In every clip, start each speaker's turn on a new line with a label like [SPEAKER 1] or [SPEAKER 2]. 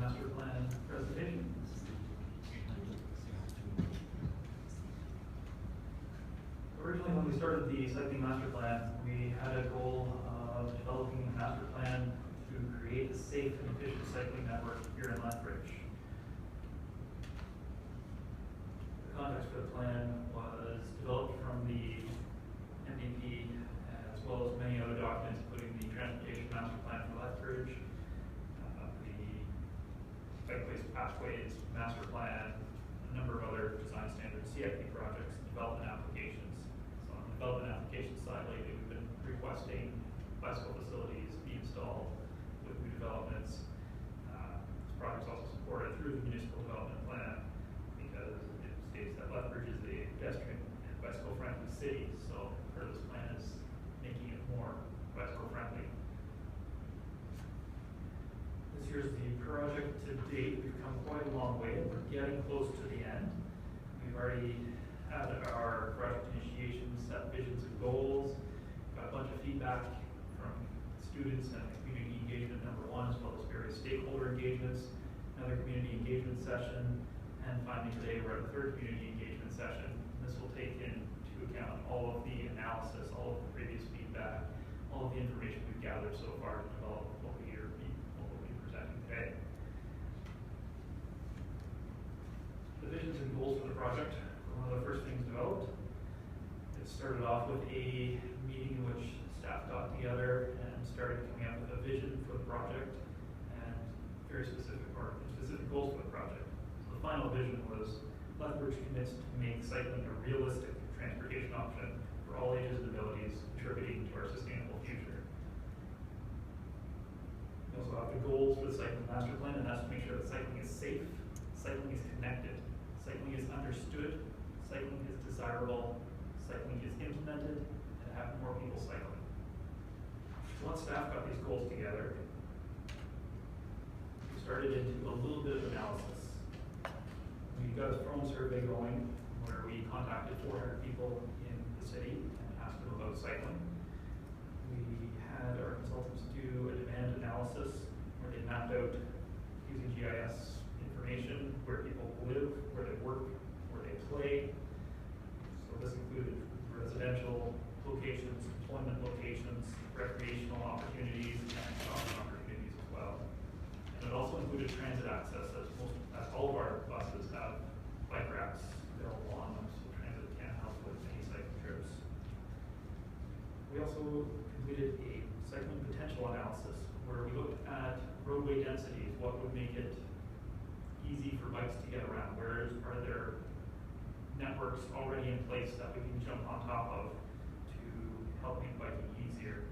[SPEAKER 1] master plan presentation. Originally, when we started the cycling master plan, we had a goal of developing a master plan to create a safe and efficient cycling network here in Lethbridge. The context for the plan was developed from the MDP as well as many other documents, including the Transportation Master Plan for Lethbridge, the Bikeways Pathways Master Plan, a number of other design standards, CIP projects, development applications. So on the development application side lately, we've been requesting bicycle facilities be installed with new developments. This project is also supported through the municipal development plan because it states that Lethbridge is a pedestrian and bicycle friendly city. So part of this plan is making it more bicycle friendly. This here's the project to date. We've come quite a long way. We're getting close to the end. We've already had our project initiation, set visions and goals. Got a bunch of feedback from students and community engagement #1, as well as various stakeholder engagements, another community engagement session, and finally today we're at the third community engagement session. This will take into account all of the analysis, all of the previous feedback, all of the information we've gathered so far to develop what we'll be presenting today. The visions and goals for the project were one of the first things developed. It started off with a meeting in which staff got together and started coming up with a vision for the project and very specific goals for the project. So the final vision was Lethbridge commits to make cycling a realistic transportation option for all ages and abilities, contributing to our sustainable future. We also have the goals for the cycling master plan, and that's to make sure that cycling is safe, cycling is connected, cycling is understood, cycling is desirable, cycling is implemented, and have more people cycling. So once staff got these goals together, we started into a little bit of analysis. We got a phone survey going where we contacted 400 people in the city and asked them about cycling. We had our consultants do a demand analysis where they mapped out using GIS information where people live, where they work, where they play. So this included residential locations, employment locations, recreational opportunities, and shopping opportunities as well. And it also included transit access, as all of our buses have bike racks available on them, so transit can help with any cycling trips. We also completed a cycling potential analysis where we looked at roadway densities, what would make it easy for bikes to get around, where are there networks already in place that we can jump on top of to help make biking easier.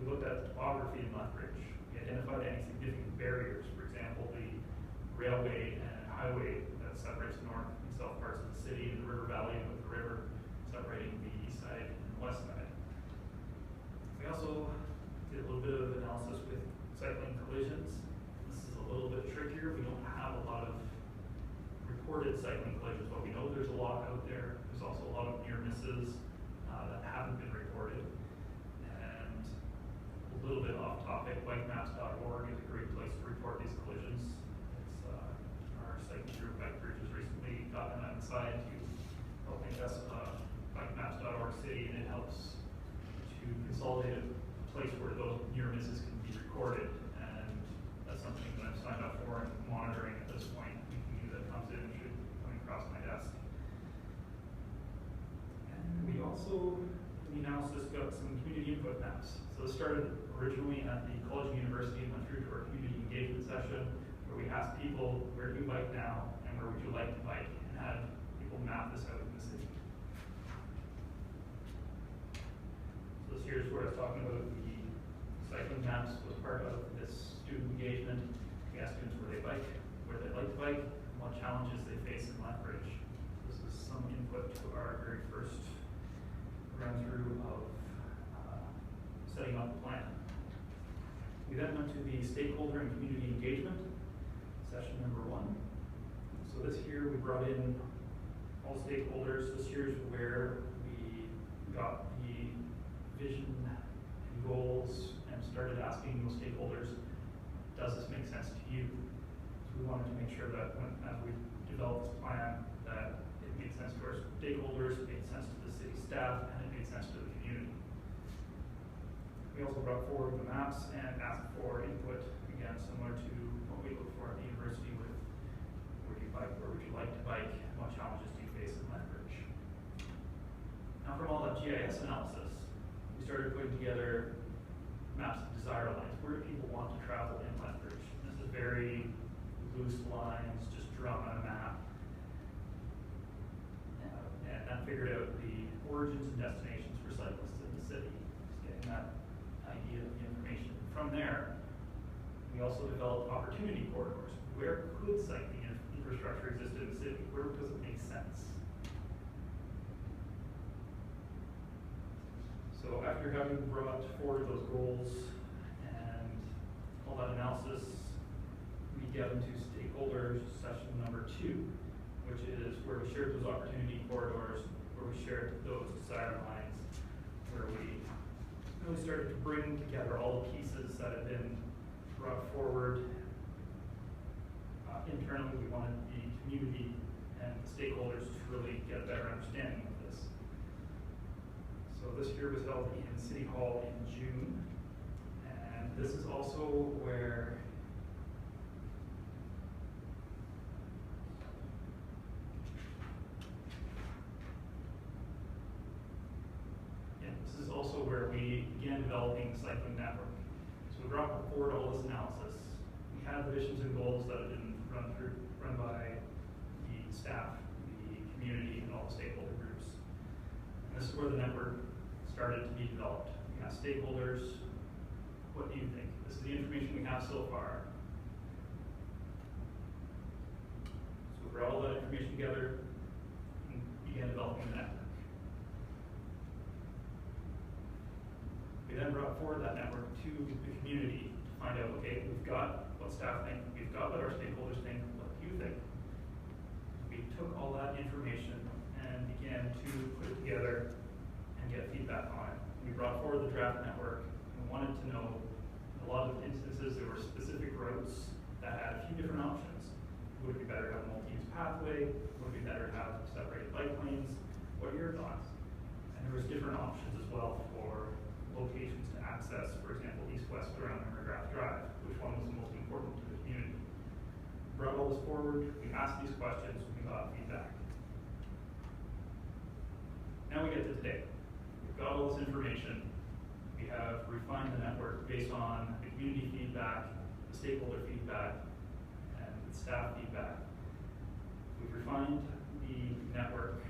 [SPEAKER 1] We looked at the topography in Lethbridge. We identified any significant barriers, for example, the railway and highway that separates north and south parts of the city, and the river valley with the river separating the east side and the west side. We also did a little bit of analysis with cycling collisions. This is a little bit trickier. We don't have a lot of reported cycling collisions, but we know there's a lot out there. There's also a lot of near misses that haven't been reported. And a little bit off topic, bikemaps.org is a great place to report these collisions. It's our cycling group, Bike Bridge, has recently gotten on the side to help make us bikemaps.org city, and it helps to consolidate a place where those near misses can be recorded. And that's something that I've signed up for and monitoring at this point. That comes in should be coming across my desk. And we also, in the analysis, got some community input maps. So this started originally at the College and University and went through to our community engagement session where we asked people, where do you bike now and where would you like to bike, and had people map this out in the city. So this here's where I was talking about the cycling maps was part of this student engagement. We asked students where they bike, where they like to bike, what challenges they face in Lethbridge. This is some input to our very first run through of setting up the plan. We then went to the stakeholder and community engagement, session #1. So this here we brought in all stakeholders. This here's where we got the vision and goals and started asking those stakeholders, does this make sense to you? we wanted to make sure that as we developed this plan, that it made sense to our stakeholders, it made sense to the city staff, and it made sense to the community. We also brought forward the maps and asked for input, again, similar to what we look for at the university with where do you bike, where would you like to bike, what challenges do you face in Lethbridge. Now from all that GIS analysis, we started putting together maps of desire lines. Where do people want to travel in Lethbridge? This is very loose lines, just drawn on a map. And that figured out the origins and destinations for cyclists in the city, just getting that idea of the information. From there, we also developed opportunity corridors. Where could cycling infrastructure exist in the city? Where does it make sense? So after having brought forward those goals and all that analysis, we get into stakeholder session number 2, which is where we shared those opportunity corridors, where we shared those desire lines, where we really started to bring together all the pieces that have been brought forward. Internally, we wanted the community and the stakeholders to really get a better understanding of this. So this year was held in City Hall in June, and this is also where we began developing the cycling network. So we brought forward all this analysis. We had the visions and goals that had been run by the staff, the community, and all the stakeholder groups. And this is where the network started to be developed. We asked stakeholders, what do you think? This is the information we have so far. So we brought all that information together and began developing the network. We then brought forward that network to the community to find out, okay, we've got what staff think, we've got what our stakeholders think, what do you think? We took all that information and began to put it together and get feedback on it. We brought forward the draft network and wanted to know, in a lot of instances, there were specific routes that had a few different options. Would it be better to have a multi-use pathway? Would it be better to have separated bike lanes? What are your thoughts? And there was different options as well for locations to access, for example, east-west around McGrath Drive, which one was the most important to the community. Brought all this forward, we asked these questions, we got feedback. Now we get to today. We've got all this information, we have refined the network based on the community feedback, the stakeholder feedback, and the staff feedback. We've refined the network,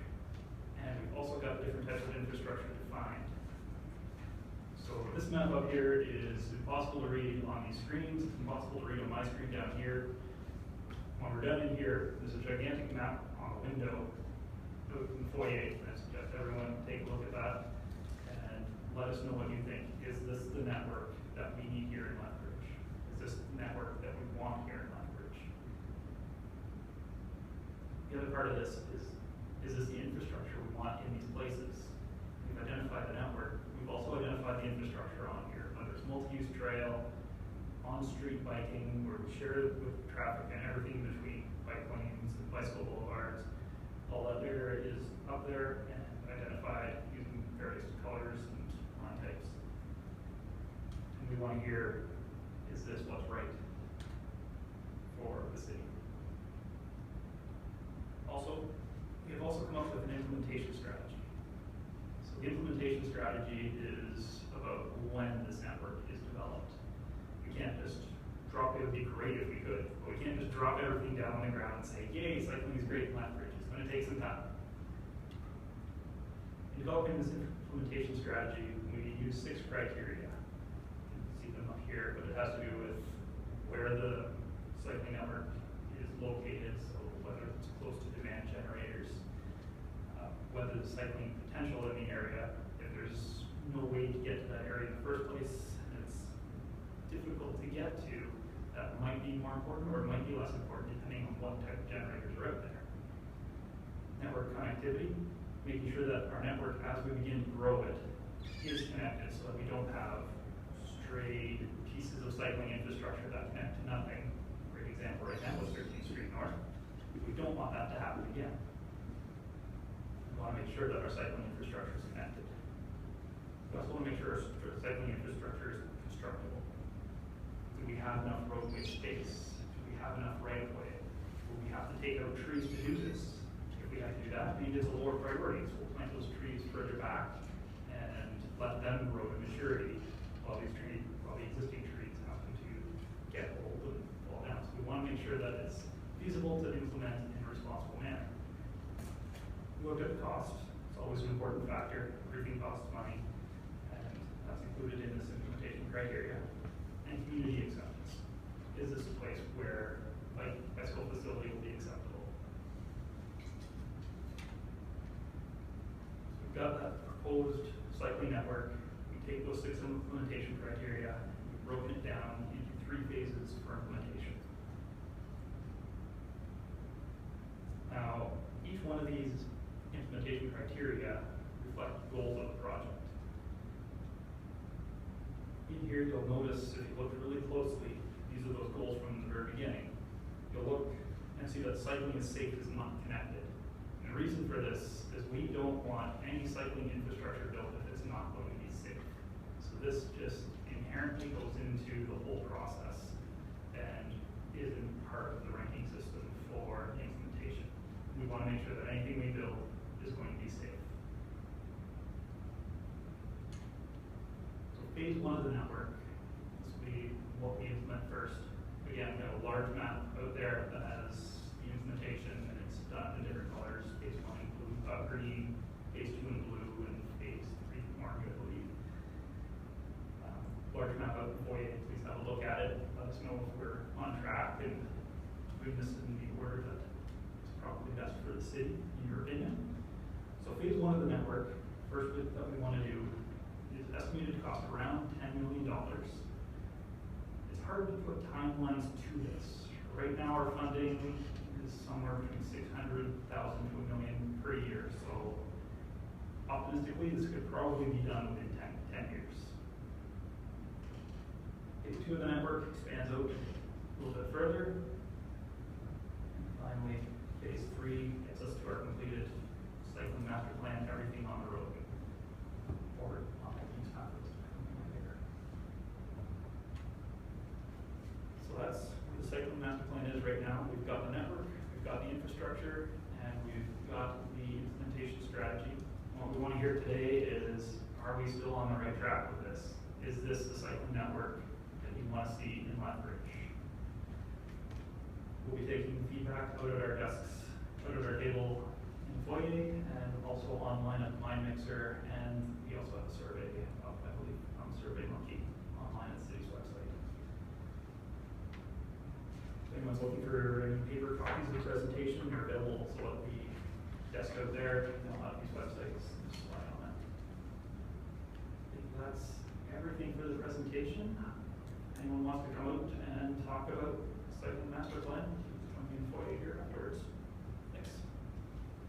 [SPEAKER 1] and we've also got different types of infrastructure defined. So this map up here is impossible to read on these screens. It's impossible to read on my screen down here. When we're done in here, there's a gigantic map on the window in the foyer. I suggest everyone take a look at that and let us know what you think. Is this the network that we need here in Lethbridge? Is this the network that we want here in Lethbridge? The other part of this is this the infrastructure we want in these places? We've identified the network. We've also identified the infrastructure on here, whether it's multi-use trail, on-street biking, where we share it with traffic and everything between bike lanes and bicycle boulevards. All that there is up there and identified using various colors and line types. And we want to hear, is this what's right for the city? Also, we have also come up with an implementation strategy. So the implementation strategy is about when this network is developed. We can't just drop it. It would be great if we could, but we can't just drop everything down on the ground and say, yay, cycling is great in Lethbridge. It's going to take some time. In developing this implementation strategy, we use 6 criteria. You can see them up here, but it has to do with where the cycling network is located, so whether it's close to demand generators, whether the cycling potential in the area, if there's no way to get to that area in the first place, and it's difficult to get to, that might be more important or it might be less important depending on what type of generators are out there. Network connectivity, making sure that our network, as we begin to grow it, is connected so that we don't have strayed pieces of cycling infrastructure that connect to nothing. Great example right now is sure that our cycling infrastructure is connected. We also want to make sure our cycling infrastructure is constructible. Do we have enough roadway space? Do we have enough right-of-way? Will we have to take out trees to do this? If we have to do that, maybe it's a lower priority, so we'll plant those trees further back and let them grow to maturity while the existing trees happen to get old and fall down. So we want to make sure that it's feasible to implement in a responsible manner. We look at the cost. It's always an important factor. Everything costs money, and that's included in this implementation criteria. And community acceptance. Is this a place where bicycle facility will be acceptable? So we've got that proposed cycling network. We take those 6 implementation criteria, we've broken it down into 3 phases for implementation. Now, each one of these implementation criteria reflect the goals of the project. In here, you'll notice, if you look really closely, these are those goals from the very beginning. You'll look and see that cycling is safe is not connected. And the reason for this is we don't want any cycling infrastructure built if it's not going to be safe. So this just inherently goes into the whole process and isn't part of the ranking system for the implementation. We want to make sure that anything we build is going to be safe. So phase 1 of the network, this will be what we implement first. Again, we have a large map out there that has the implementation, and it's done in different colors. Phase 1 in blue, green, phase 2 in blue, and phase 3 orange, I believe. Large map out for you. Please have a look at it. Let us know if we're on track and doing this in the order that is probably best for the city, in your opinion. So phase 1 of the network, first bit that we want to do is estimated to cost around $10 million. It's hard to put timelines to this. Right now, our funding is somewhere between $600,000 to $1 million per year. So optimistically, this could probably be done within 10 years. Phase 2 of the network expands out a little bit further. And finally, phase 3 gets us to our completed cycling master plan, everything on the road. Or on the east half of there. So that's what the cycling master plan is right now. We've got the network, we've got the infrastructure, and we've got the implementation strategy. What we want to hear today is, are we still on the right track with this? Is this the cycling network that you want to see in Lethbridge? We'll be taking feedback out at our desks, out at our table in the foyer, and also online at MindMixer, and we also have a survey up, I believe, on SurveyMonkey online at the city's website. If anyone's looking for any paper copies of the presentation, they're available also at the desk out there. They'll have these websites, just rely on that. I think that's everything for the presentation. Anyone wants to come out and talk about the cycling master plan, come in the foyer here afterwards.